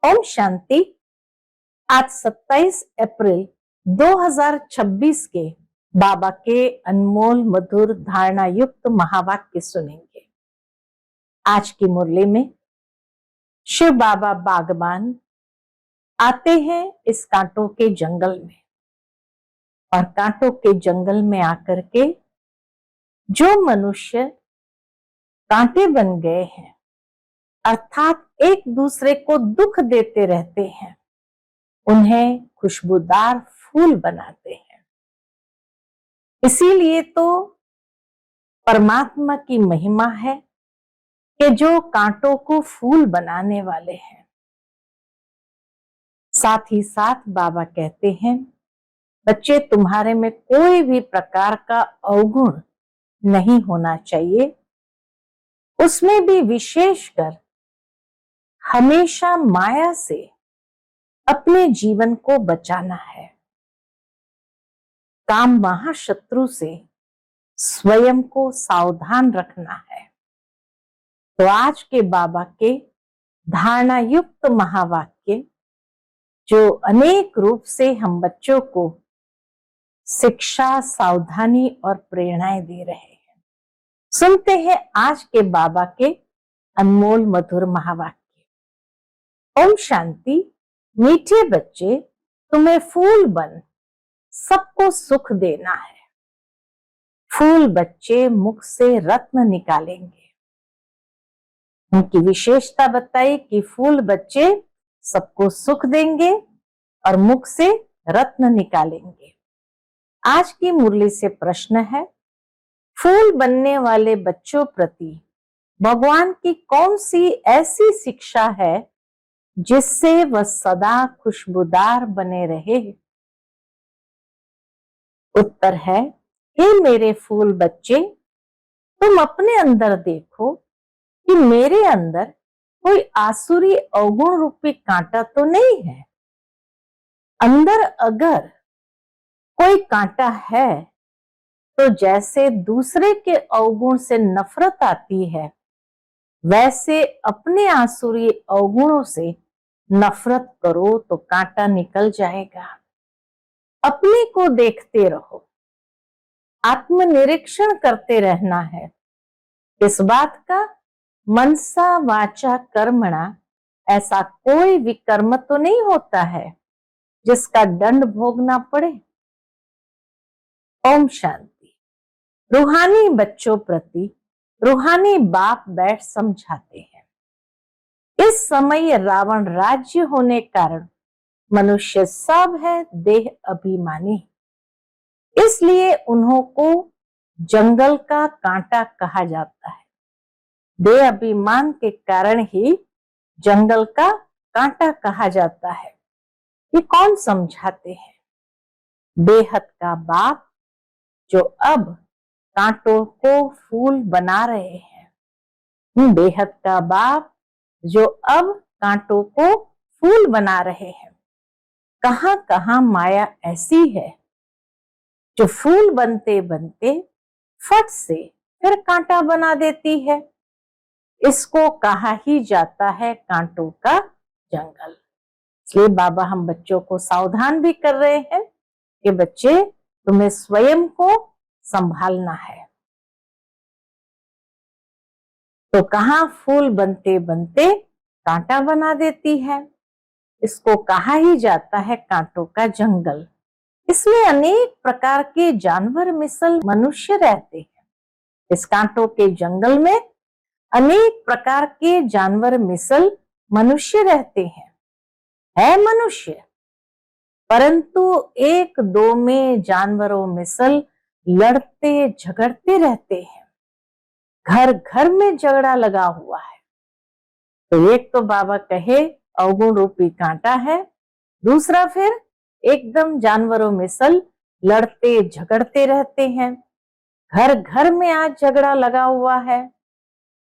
ओम शांति। आज 27 अप्रैल 2026 के बाबा के अनमोल मधुर धारणा युक्त महावाक्य सुनेंगे। आज की मुरली में शिव बाबा बागबान आते हैं इस कांटों के जंगल में, और कांटों के जंगल में आकर के जो मनुष्य कांटे बन गए हैं, अर्थात एक दूसरे को दुख देते रहते हैं, उन्हें खुशबूदार फूल बनाते हैं। इसीलिए तो परमात्मा की महिमा है कि जो कांटों को फूल बनाने वाले हैं। साथ ही साथ बाबा कहते हैं, बच्चे तुम्हारे में कोई भी प्रकार का अवगुण नहीं होना चाहिए, उसमें भी विशेषकर हमेशा माया से अपने जीवन को बचाना है। काम महाशत्रु से स्वयं को सावधान रखना है। तो आज के बाबा के धारणा युक्त महावाक्य जो अनेक रूप से हम बच्चों को शिक्षा, सावधानी और प्रेरणाएं दे रहे हैं, सुनते हैं आज के बाबा के अनमोल मधुर महावाक्य। ओम शांति। मीठे बच्चे, तुम्हें फूल बन सबको सुख देना है। फूल बच्चे मुख से रत्न निकालेंगे। उनकी विशेषता बताई कि फूल बच्चे सबको सुख देंगे और मुख से रत्न निकालेंगे। आज की मुरली से प्रश्न है, फूल बनने वाले बच्चों प्रति भगवान की कौन सी ऐसी शिक्षा है जिससे वह सदा खुशबूदार बने रहे? उत्तर है, हे मेरे फूल बच्चे, तुम अपने अंदर देखो कि मेरे अंदर कोई आसुरी अवगुण रूपी कांटा तो नहीं है। अंदर अगर कोई कांटा है तो जैसे दूसरे के अवगुण से नफरत आती है, वैसे अपने आसुरी अवगुणों से नफरत करो तो कांटा निकल जाएगा। अपने को देखते रहो, आत्मनिरीक्षण करते रहना है। इस बात का मनसा वाचा कर्मणा, ऐसा कोई विकर्म तो नहीं होता है जिसका दंड भोगना पड़े। ओम शांति। रूहानी बच्चों प्रति रूहानी बाप बैठ समझाते हैं। इस समय रावण राज्य होने कारण मनुष्य सब है देह अभिमानी, इसलिए उन्हों को जंगल का कांटा कहा जाता है। देह अभिमान के कारण ही जंगल का कांटा कहा जाता है। ये कौन समझाते हैं? बेहद का बाप जो अब कांटों को फूल बना रहे हैं। बेहद का बाप जो अब कांटों को फूल बना रहे हैं। कहां कहां माया ऐसी है जो फूल बनते बनते फट से फिर कांटा बना देती है। इसको कहा ही जाता है कांटों का जंगल। इसलिए बाबा हम बच्चों को सावधान भी कर रहे हैं कि बच्चे, तुम्हें स्वयं को संभालना है। तो कहां फूल बनते बनते कांटा बना देती है, इसको कहा ही जाता है कांटों का जंगल। इसमें अनेक प्रकार के जानवर मिसल मनुष्य रहते हैं। इस कांटों के जंगल में अनेक प्रकार के जानवर मिसल मनुष्य रहते हैं। है मनुष्य, परंतु एक दो में जानवरों मिसल लड़ते झगड़ते रहते हैं। घर घर में झगड़ा लगा हुआ है। तो एक तो बाबा कहे अवगुण रूपी कांटा है, दूसरा फिर एकदम जानवरों मिसल लड़ते झगड़ते रहते हैं। घर घर में आज झगड़ा लगा हुआ है।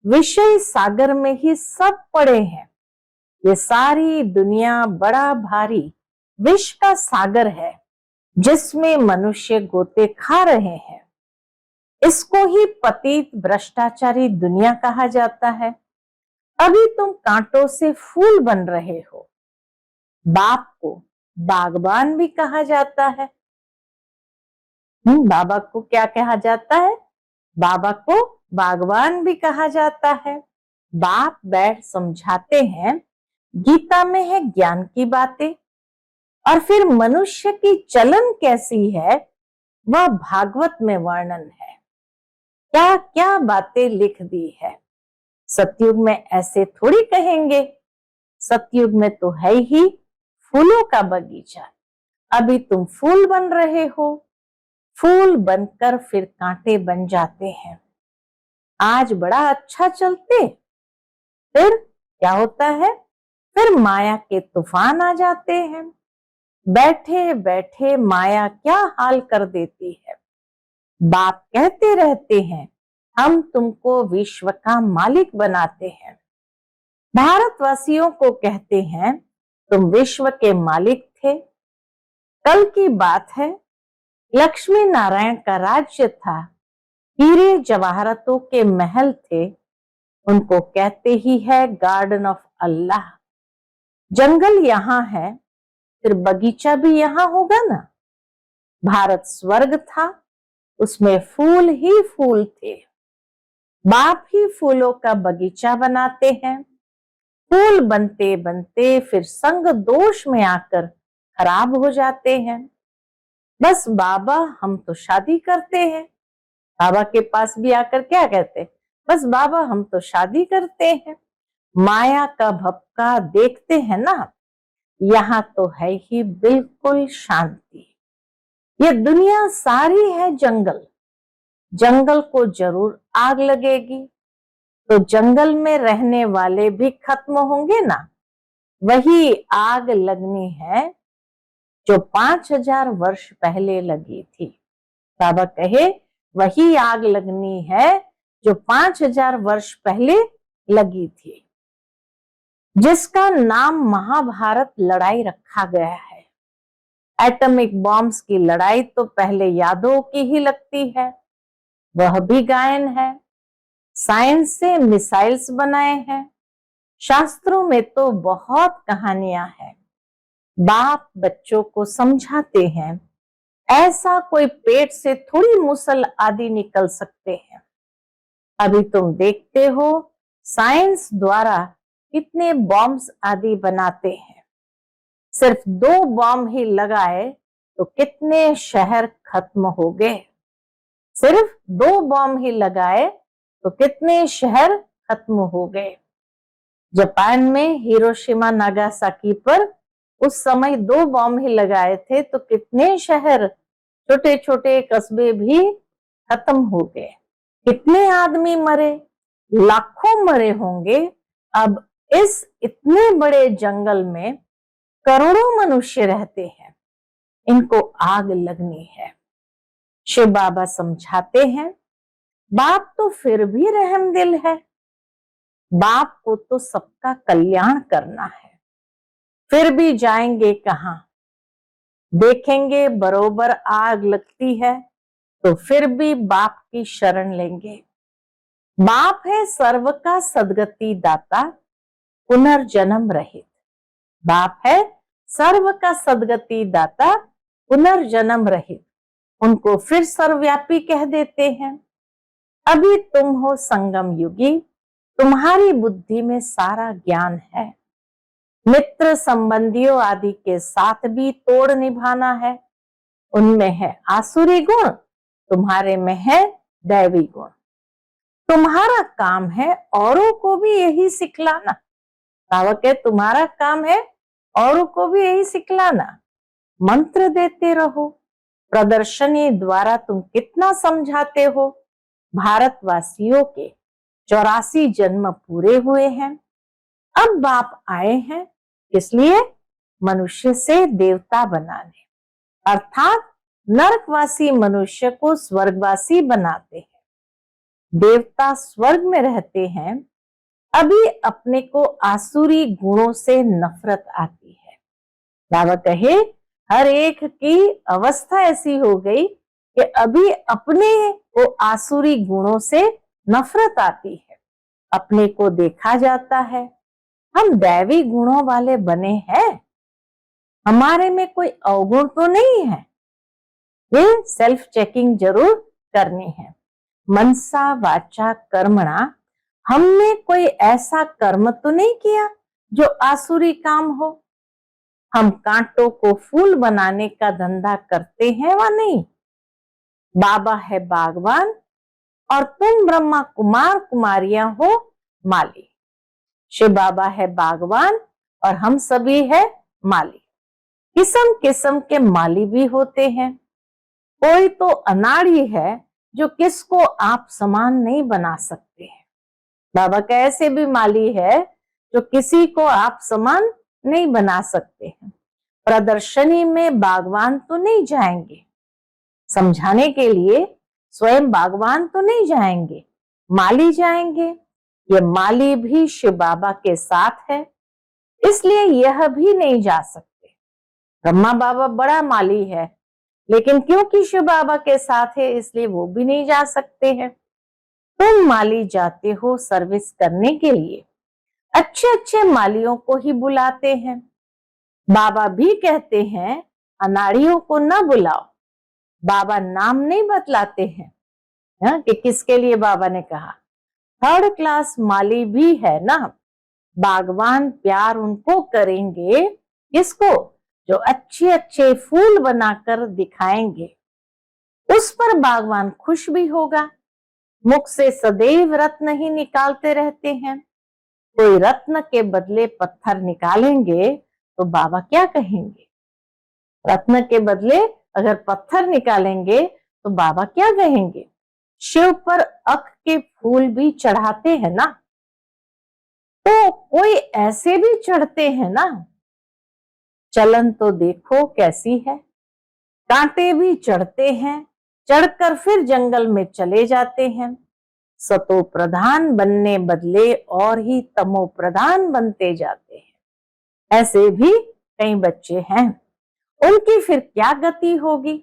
विषय सागर में ही सब पड़े हैं। ये सारी दुनिया बड़ा भारी विष का सागर है जिसमें मनुष्य गोते खा रहे हैं। इसको ही पतित भ्रष्टाचारी दुनिया कहा जाता है। अभी तुम कांटों से फूल बन रहे हो, बाप को बागबान भी कहा जाता है। बाबा को क्या कहा जाता है? बाबा को बागबान भी कहा जाता है। बाप बैठ समझाते हैं, गीता में है ज्ञान की बातें, और फिर मनुष्य की चलन कैसी है वह भागवत में वर्णन है। क्या क्या बातें लिख दी है। सतयुग में ऐसे थोड़ी कहेंगे, सतयुग में तो है ही फूलों का बगीचा। अभी तुम फूल बन रहे हो, फूल बनकर फिर कांटे बन जाते हैं। आज बड़ा अच्छा चलते, फिर क्या होता है? फिर माया के तूफान आ जाते हैं। बैठे बैठे माया क्या हाल कर देती है। बाप कहते रहते हैं, हम तुमको विश्व का मालिक बनाते हैं। भारतवासियों को कहते हैं, तुम विश्व के मालिक थे। कल की बात है, लक्ष्मी नारायण का राज्य था, हीरे जवाहरातों के महल थे। उनको कहते ही है गार्डन ऑफ अल्लाह। जंगल यहाँ है, फिर बगीचा भी यहाँ होगा ना। भारत स्वर्ग था, उसमें फूल ही फूल थे। बाप ही फूलों का बगीचा बनाते हैं। फूल बनते बनते फिर संग दोष में आकर खराब हो जाते हैं। बस बाबा हम तो शादी करते हैं। बाबा के पास भी आकर क्या कहते? बस बाबा हम तो शादी करते हैं। माया का भपका देखते हैं ना, यहाँ तो है ही बिल्कुल शांति। ये दुनिया सारी है जंगल। जंगल को जरूर आग लगेगी तो जंगल में रहने वाले भी खत्म होंगे ना। वही आग लगनी है जो 5000 वर्ष पहले लगी थी। बाबा कहे वही आग लगनी है जो 5000 वर्ष पहले लगी थी, जिसका नाम महाभारत लड़ाई रखा गया है। एटॉमिक बॉम्ब्स की लड़ाई तो पहले यादवों की ही लगती है, वह भी गायन है। साइंस से मिसाइल्स बनाए हैं। शास्त्रों में तो बहुत कहानियां हैं। बाप बच्चों को समझाते हैं, ऐसा कोई पेट से थोड़ी मुसल आदि निकल सकते हैं। अभी तुम देखते हो साइंस द्वारा कितने बॉम्ब्स आदि बनाते हैं। सिर्फ 2 बॉम्ब ही लगाए तो कितने शहर खत्म हो गए। सिर्फ 2 बॉम्ब ही लगाए तो कितने शहर खत्म हो गए। जापान में हिरोशिमा नागासाकी पर उस समय 2 बॉम्ब ही लगाए थे तो कितने शहर, छोटे छोटे कस्बे भी खत्म हो गए। कितने आदमी मरे, लाखों मरे होंगे। अब इस इतने बड़े जंगल में करोड़ों मनुष्य रहते हैं, इनको आग लगनी है। शिव बाबा समझाते हैं, बाप तो फिर भी रहमदिल है। बाप को तो सबका कल्याण करना है। फिर भी जाएंगे कहां? देखेंगे बरोबर आग लगती है तो फिर भी बाप की शरण लेंगे। बाप है सर्व का सदगति दाता, पुनर्जन्म रहित। बाप है सर्व का सदगति दाता, पुनर्जन्म रहित। उनको फिर सर्वव्यापी कह देते हैं। अभी तुम हो संगम युगी, तुम्हारी बुद्धि में सारा ज्ञान है। मित्र संबंधियों आदि के साथ भी तोड़ निभाना है। उनमें है आसुरी गुण, तुम्हारे में है दैवी गुण। तुम्हारा काम है औरों को भी यही सिखलाना। पावक है तुम्हारा काम है औरों को भी यही सिखलाना। मंत्र देते रहो। प्रदर्शनी द्वारा तुम कितना समझाते हो। भारतवासियों के 84 जन्म पूरे हुए हैं। अब बाप आए हैं, इसलिए मनुष्य से देवता बनाने, अर्थात नरकवासी मनुष्य को स्वर्गवासी बनाते हैं। देवता स्वर्ग में रहते हैं। अभी अपने को आसुरी गुणों से नफरत आती है। बाबा कहे हर एक की अवस्था ऐसी हो गई कि अभी अपने को आसुरी गुणों से नफरत आती है। अपने को देखा जाता है हम दैवी गुणों वाले बने हैं, हमारे में कोई अवगुण तो नहीं है? ये सेल्फ चेकिंग जरूर करनी है। मनसा वाचा कर्मणा, हमने कोई ऐसा कर्म तो नहीं किया जो आसुरी काम हो? हम कांटों को फूल बनाने का धंधा करते हैं व नहीं? बाबा है बागवान और तुम ब्रह्मा कुमार कुमारियां हो माली। शिव बाबा है बागवान और हम सभी है माली। किस्म किस्म के माली भी होते हैं। कोई तो अनाड़ी है जो किसको आप समान नहीं बना सकते हैं। बाबा का ऐसे भी माली है जो किसी को आप समान नहीं बना सकते हैं। प्रदर्शनी में बागवान तो नहीं जाएंगे, समझाने के लिए स्वयं बागवान तो नहीं जाएंगे, माली जाएंगे। ये माली भी शिव बाबा के साथ है, इसलिए यह भी नहीं जा सकते। ब्रह्मा बाबा बड़ा माली है, लेकिन क्योंकि शिव बाबा के साथ है इसलिए वो भी नहीं जा सकते हैं। तुम माली जाते हो सर्विस करने के लिए, अच्छे अच्छे मालियों को ही बुलाते हैं। बाबा भी कहते हैं अनाड़ियों को न बुलाओ। बाबा नाम नहीं बतलाते हैं कि किसके लिए बाबा ने कहा। थर्ड क्लास माली भी है ना, बागवान प्यार उनको करेंगे किसको? जो अच्छे अच्छे फूल बनाकर दिखाएंगे, उस पर बागवान खुश भी होगा। मुख से सदैव रत्न ही निकालते रहते हैं, कोई रत्न के बदले पत्थर निकालेंगे तो बाबा क्या कहेंगे? रत्न के बदले अगर पत्थर निकालेंगे तो बाबा क्या कहेंगे? शिव पर अख के फूल भी चढ़ाते हैं ना, तो कोई ऐसे भी चढ़ते हैं ना। चलन तो देखो कैसी है, कांटे भी चढ़ते हैं, चढ़कर फिर जंगल में चले जाते हैं। सतो प्रधान बनने बदले और ही तमो प्रधान बनते जाते हैं। ऐसे भी कई बच्चे हैं, उनकी फिर क्या गति होगी?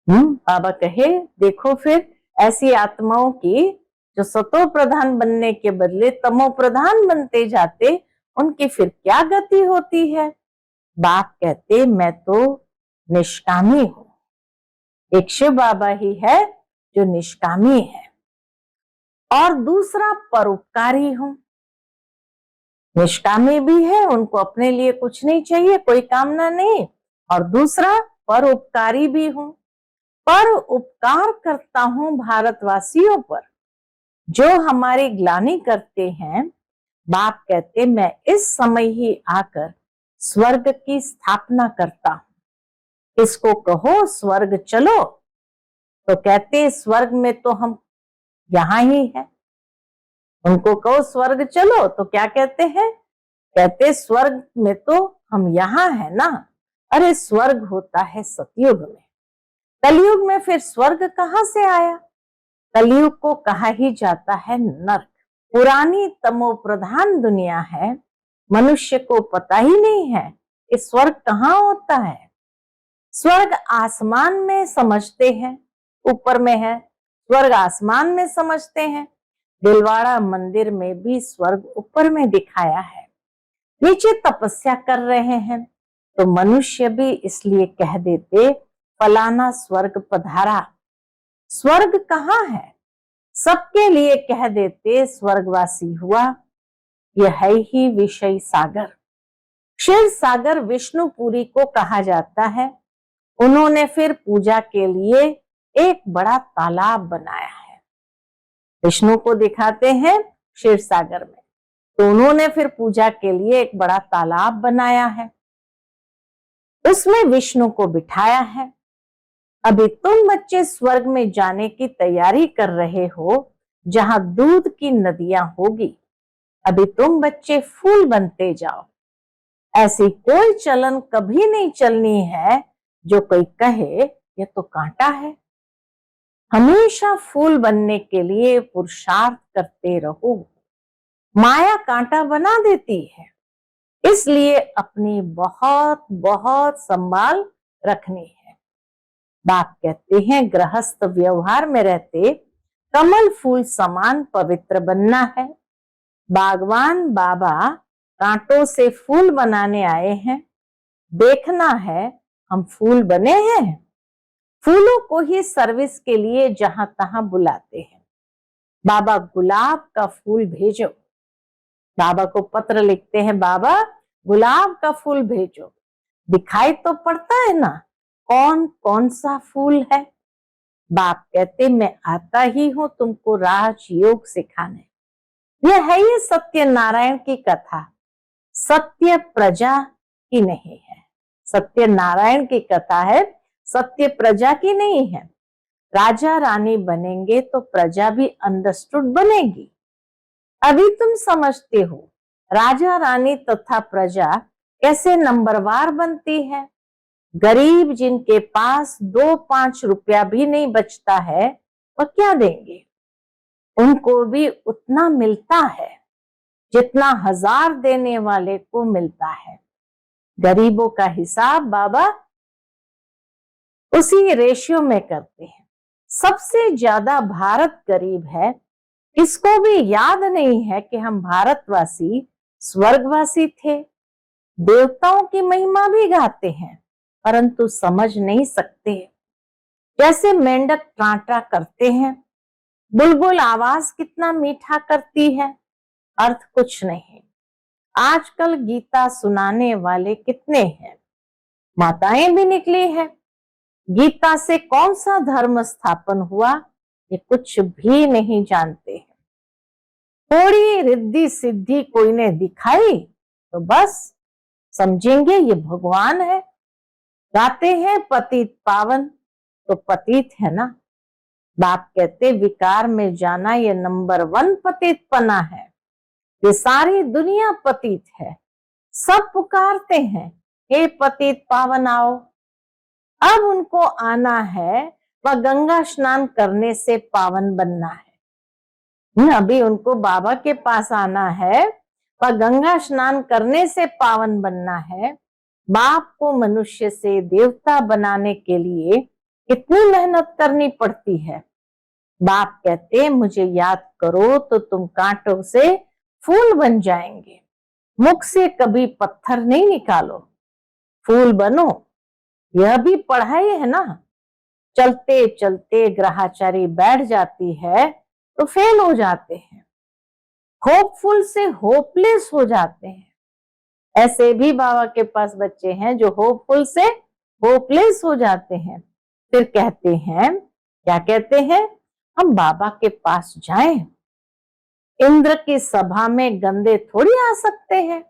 बाबा कहे देखो फिर ऐसी आत्माओं की जो सतो प्रधान बनने के बदले तमो प्रधान बनते जाते, उनकी फिर क्या गति होती है? बाप कहते मैं तो निष्कामी हूं। एक शिव बाबा ही है जो निष्कामी है, और दूसरा परोपकारी हूं। निष्कामी भी है, उनको अपने लिए कुछ नहीं चाहिए, कोई कामना नहीं, और दूसरा परोपकारी भी हूं। पर उपकार करता हूं भारतवासियों पर जो हमारी ग्लानि करते हैं। बाप कहते मैं इस समय ही आकर स्वर्ग की स्थापना करता हूं। इसको कहो स्वर्ग चलो, तो कहते स्वर्ग में तो हम यहां ही है। उनको कहो स्वर्ग चलो तो क्या कहते हैं? कहते स्वर्ग में तो हम यहां है ना। अरे स्वर्ग होता है सतयुग में, कलयुग में फिर स्वर्ग कहां से आया? कलयुग को कहा ही जाता है नरक। पुरानी तमो प्रधान दुनिया है, मनुष्य को पता ही नहीं है कि स्वर्ग कहाँ होता है। स्वर्ग आसमान में समझते हैं, ऊपर में है, स्वर्ग आसमान में समझते हैं। दिलवाड़ा मंदिर में भी स्वर्ग ऊपर में दिखाया है, नीचे तपस्या कर रहे हैं, तो मनुष्य भी इसलिए कह देते फलाना स्वर्ग पधारा। स्वर्ग कहाँ है? सबके लिए कह देते स्वर्गवासी हुआ। यह है ही विषय सागर। क्षीर सागर विष्णुपुरी को कहा जाता है। उन्होंने फिर पूजा के लिए एक बड़ा तालाब बनाया है। विष्णु को दिखाते हैं क्षीर सागर में, तो उन्होंने फिर पूजा के लिए एक बड़ा तालाब बनाया है, उसमें विष्णु को बिठाया है। अभी तुम बच्चे स्वर्ग में जाने की तैयारी कर रहे हो, जहां दूध की नदियां होगी। अभी तुम बच्चे फूल बनते जाओ। ऐसी कोई चलन कभी नहीं चलनी है जो कोई कहे ये तो कांटा है। हमेशा फूल बनने के लिए पुरुषार्थ करते रहो। माया कांटा बना देती है, इसलिए अपनी बहुत बहुत संभाल रखनी है। बाप कहते हैं गृहस्थ व्यवहार में रहते कमल फूल समान पवित्र बनना है। बागवान बाबा कांटों से फूल बनाने आए हैं, देखना है हम फूल बने हैं। फूलों को ही सर्विस के लिए जहां तहां बुलाते हैं। बाबा गुलाब का फूल भेजो। बाबा को पत्र लिखते हैं, बाबा गुलाब का फूल भेजो। दिखाई तो पड़ता है ना कौन कौन सा फूल है। बाप कहते मैं आता ही हूं तुमको राज योग सिखाने। यह है ये सत्य नारायण की कथा, सत्य प्रजा की नहीं है। सत्य नारायण की कथा है, सत्य प्रजा की नहीं है। राजा रानी बनेंगे तो प्रजा भी अंडरस्टूड बनेगी। अभी तुम समझते हो राजा रानी तथा प्रजा कैसे नंबरवार बनती है। गरीब जिनके पास 2-5 रुपया भी नहीं बचता है वह क्या देंगे। उनको भी उतना मिलता है जितना 1000 देने वाले को मिलता है। गरीबों का हिसाब बाबा उसी रेशियो में करते हैं। सबसे ज्यादा भारत गरीब है। इसको भी याद नहीं है कि हम भारतवासी स्वर्गवासी थे। देवताओं की महिमा भी गाते हैं परंतु समझ नहीं सकते। जैसे मेंढक टांटा करते हैं, बुलबुल आवाज कितना मीठा करती है, अर्थ कुछ नहीं। आजकल गीता सुनाने वाले कितने हैं, माताएं भी निकली हैं। गीता से कौन सा धर्म स्थापन हुआ ये कुछ भी नहीं जानते हैं। थोड़ी रिद्धि सिद्धि कोई ने दिखाई तो बस समझेंगे ये भगवान है। गाते हैं पतित पावन तो पतित है ना। बाप कहते विकार में जाना ये नंबर 1 पतितपना है। ये सारी दुनिया पतित है। सब पुकारते हैं हे पतित पावन आओ। अब उनको आना है व गंगा स्नान करने से पावन बनना है। अभी उनको बाबा के पास आना है व गंगा स्नान करने से पावन बनना है। बाप को मनुष्य से देवता बनाने के लिए कितनी मेहनत करनी पड़ती है। बाप कहते मुझे याद करो तो तुम कांटों से फूल बन जाएंगे। मुख से कभी पत्थर नहीं निकालो, फूल बनो। यह भी पढ़ाई है ना। चलते चलते ग्रहाचारी बैठ जाती है तो फेल हो जाते हैं। होपफुल से होपलेस हो जाते हैं। ऐसे भी बाबा के पास बच्चे हैं जो होपफुल से होपलेस हो जाते हैं। फिर कहते हैं, क्या कहते हैं, हम बाबा के पास जाएं। इंद्र की सभा में गंदे थोड़ी आ सकते हैं।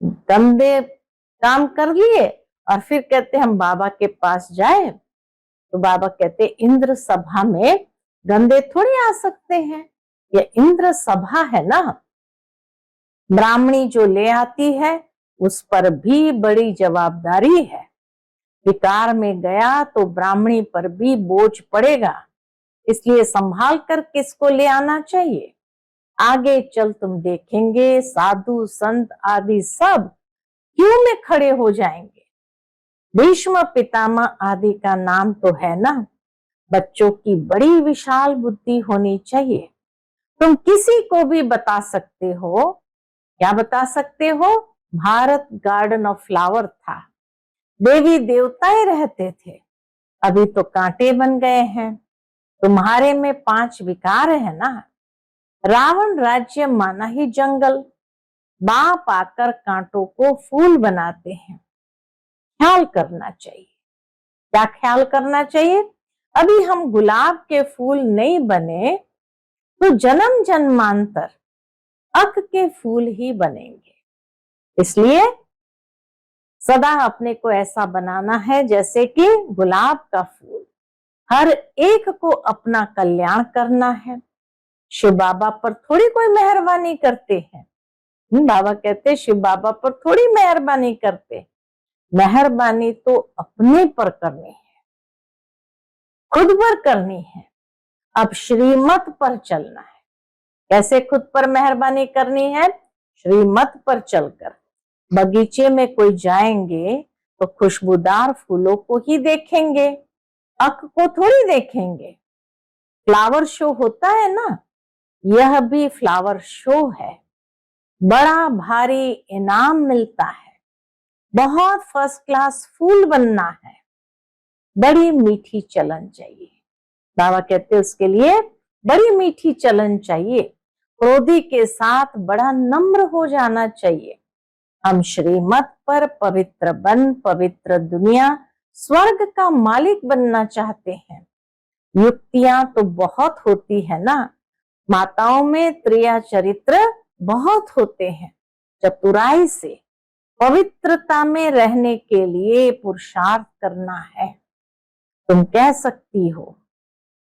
गंदे काम कर लिए और फिर कहते हम बाबा के पास जाए तो बाबा कहते इंद्र सभा में गंदे थोड़ी आ सकते हैं। ये इंद्र सभा है ना। ब्राह्मणी जो ले आती है उस पर भी बड़ी जवाबदारी है। विकार में गया तो ब्राह्मणी पर भी बोझ पड़ेगा। इसलिए संभाल कर किसको ले आना चाहिए। आगे चल तुम देखेंगे साधु संत आदि सब क्यों में खड़े हो जाएंगे। भीष्म पितामह आदि का नाम तो है ना। बच्चों की बड़ी विशाल बुद्धि होनी चाहिए। तुम किसी को भी बता सकते हो। क्या बता सकते हो। भारत गार्डन ऑफ फ्लावर था, देवी देवताएं रहते थे, अभी तो कांटे बन गए हैं। तुम्हारे में 5 विकार है ना। रावण राज्य माना ही जंगल। बाप आकर कांटों को फूल बनाते हैं। ख्याल करना चाहिए। क्या ख्याल करना चाहिए। अभी हम गुलाब के फूल नहीं बने तो जन्म जन्मांतर अक के फूल ही बनेंगे। इसलिए सदा अपने को ऐसा बनाना है जैसे कि गुलाब का फूल। हर एक को अपना कल्याण करना है। शिव बाबा पर थोड़ी कोई मेहरबानी करते हैं। बाबा कहते शिव बाबा पर थोड़ी मेहरबानी करते। मेहरबानी तो अपने पर करनी है, खुद पर करनी है। अब श्रीमत पर चलना है। कैसे खुद पर मेहरबानी करनी है। श्रीमत पर चलकर बगीचे में कोई जाएंगे तो खुशबूदार फूलों को ही देखेंगे, अक को थोड़ी देखेंगे। फ्लावर शो होता है ना, यह भी फ्लावर शो है। बड़ा भारी इनाम मिलता है। बहुत फर्स्ट क्लास फूल बनना है, बड़ी मीठी चलन चाहिए। बाबा कहते हैं उसके लिए बड़ी मीठी चलन चाहिए, क्रोधी के साथ बड़ा नम्र हो जाना चाहिए। हम श्रीमत पर पवित्र बन पवित्र दुनिया स्वर्ग का मालिक बनना चाहते हैं। युक्तियां तो बहुत होती है ना, माताओं में त्रिया चरित्र बहुत होते हैं। चतुराई से पवित्रता में रहने के लिए पुरुषार्थ करना है। तुम कह सकती हो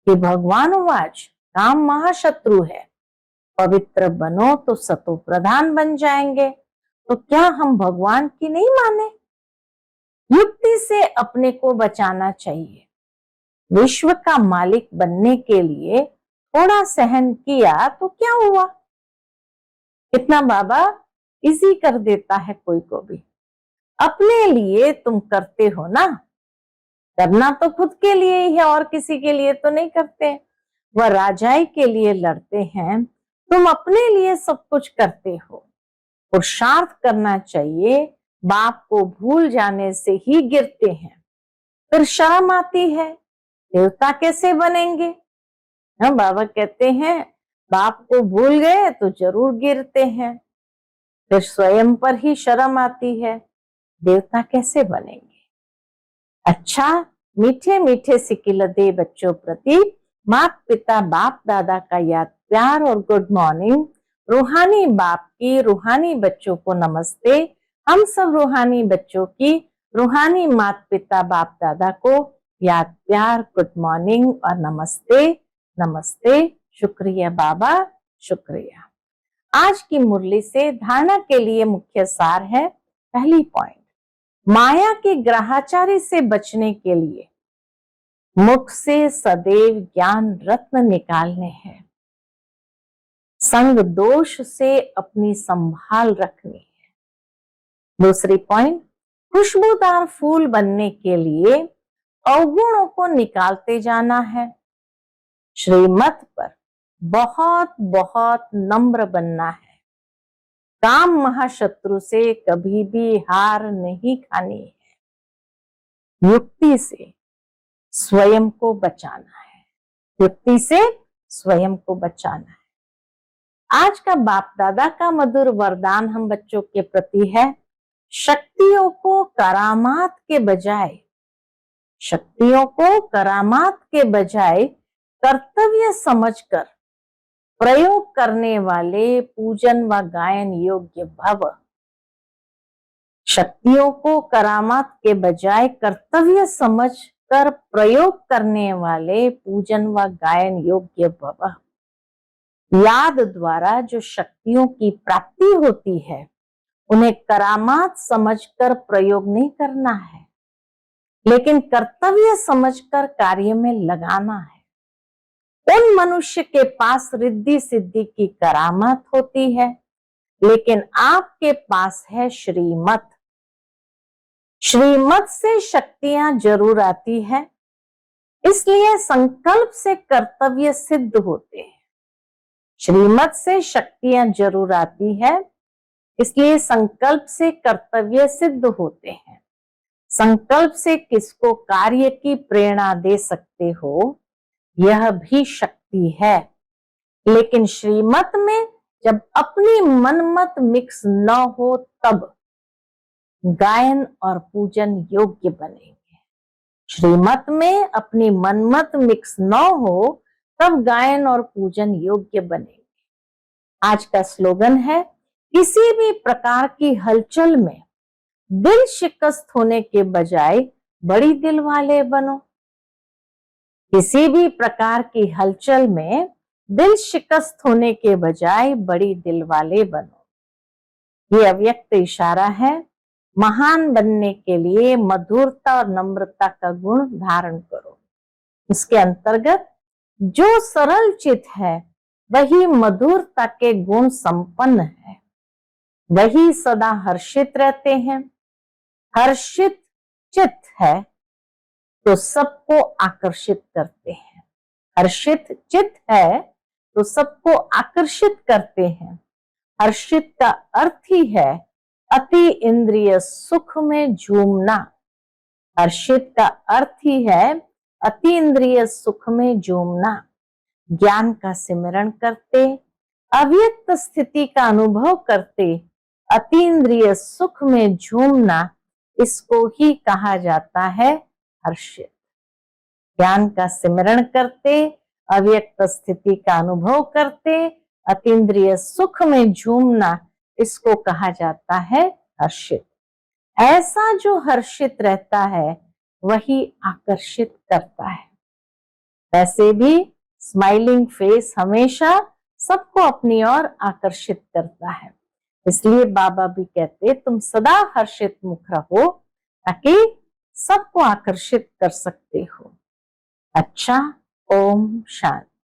कि भगवान वाच काम महाशत्रु है, पवित्र बनो तो सतो प्रधान बन जाएंगे। तो क्या हम भगवान की नहीं माने? युक्ति से अपने को बचाना चाहिए। विश्व का मालिक बनने के लिए थोड़ा सहन किया तो क्या हुआ? कितना बाबा इजी कर देता है कोई को भी। अपने लिए तुम करते हो ना, करना तो खुद के लिए ही है और किसी के लिए तो नहीं करते। वह राजाई के लिए लड़ते हैं, तुम अपने लिए सब कुछ करते हो। पुरुषार्थ करना चाहिए, बाप को भूल जाने से ही गिरते हैं। फिर शर्म आती है, देवता कैसे बनेंगे? हाँ, बाबा कहते हैं बाप को भूल गए तो जरूर गिरते हैं। फिर स्वयं पर ही शर्म आती है, देवता कैसे बनेंगे? अच्छा, मीठे मीठे सिकिलदे बच्चों प्रति माता पिता बाप दादा का याद प्यार और गुड मॉर्निंग। रूहानी बाप की रूहानी बच्चों को नमस्ते। हम सब रूहानी बच्चों की रूहानी माता पिता बाप दादा को याद प्यार गुड मॉर्निंग और नमस्ते नमस्ते। शुक्रिया बाबा, शुक्रिया। आज की मुरली से धारणा के लिए मुख्य सार है। पहली पॉइंट, माया के ग्रहाचारी से बचने के लिए मुख से सदैव ज्ञान रत्न निकालने हैं। संग दोष से अपनी संभाल रखनी है। दूसरी पॉइंट, खुशबूदार फूल बनने के लिए अवगुणों को निकालते जाना है। श्रीमत पर बहुत बहुत नम्र बनना है। काम महाशत्रु से कभी भी हार नहीं खानी है। युक्ति से स्वयं को बचाना है, युक्ति से स्वयं को बचाना है। आज का बाप दादा का मधुर वरदान हम बच्चों के प्रति है, शक्तियों को करामात के बजाय, शक्तियों को करामात के बजाय कर्तव्य समझकर प्रयोग करने वाले पूजन व गायन योग्य भव। शक्तियों को करामात के बजाय कर्तव्य समझकर प्रयोग करने वाले पूजन व गायन योग्य भव। याद द्वारा जो शक्तियों की प्राप्ति होती है, उन्हें करामात समझकर प्रयोग नहीं करना है, लेकिन कर्तव्य समझकर कार्य में लगाना है। उन मनुष्य के पास रिद्धि सिद्धि की करामात होती है, लेकिन आपके पास है श्रीमत। श्रीमत से शक्तियां जरूर आती है, इसलिए संकल्प से कर्तव्य सिद्ध होते हैं। श्रीमत से शक्तियां जरूर आती है, इसलिए संकल्प से कर्तव्य सिद्ध होते हैं। संकल्प से किसको कार्य की प्रेरणा दे सकते हो, यह भी शक्ति है। लेकिन श्रीमत में जब अपनी मनमत मिक्स न हो तब गायन और पूजन योग्य बनेंगे। श्रीमत में अपनी मनमत मिक्स न हो तब गायन और पूजन योग्य बनेंगे। आज का स्लोगन है, किसी भी प्रकार की हलचल में दिल शिकस्त होने के बजाय बड़ी दिल वाले बनो। किसी भी प्रकार की हलचल में दिल शिकस्त होने के बजाय बड़ी दिल वाले बनो। ये अव्यक्त इशारा है। महान बनने के लिए मधुरता और नम्रता का गुण धारण करो। इसके अंतर्गत जो सरल चित है वही मधुरता के गुण संपन्न है, वही सदा हर्षित रहते हैं। हर्षित चित है तो सबको आकर्षित करते हैं। हर्षित चित है तो सबको आकर्षित करते हैं। हर्षित का अर्थ ही है अति इंद्रिय सुख में झूमना। हर्षित का अर्थ ही है अति इंद्रिय सुख में झूमना। ज्ञान का सिमरण करते, अव्यक्त स्थिति का अनुभव करते, अतीन्द्रिय सुख में झूमना, इसको ही कहा जाता है हर्षित। ज्ञान का सिमरण करते, अव्यक्त स्थिति का अनुभव करते, अतीन्द्रिय सुख में झूमना, इसको कहा जाता है हर्षित। ऐसा जो हर्षित रहता है वही आकर्षित करता है। वैसे भी स्माइलिंग फेस हमेशा सबको अपनी ओर आकर्षित करता है। इसलिए बाबा भी कहते तुम सदा हर्षित मुख रहो ताकि सबको आकर्षित कर सकते हो। अच्छा, ओम शांति।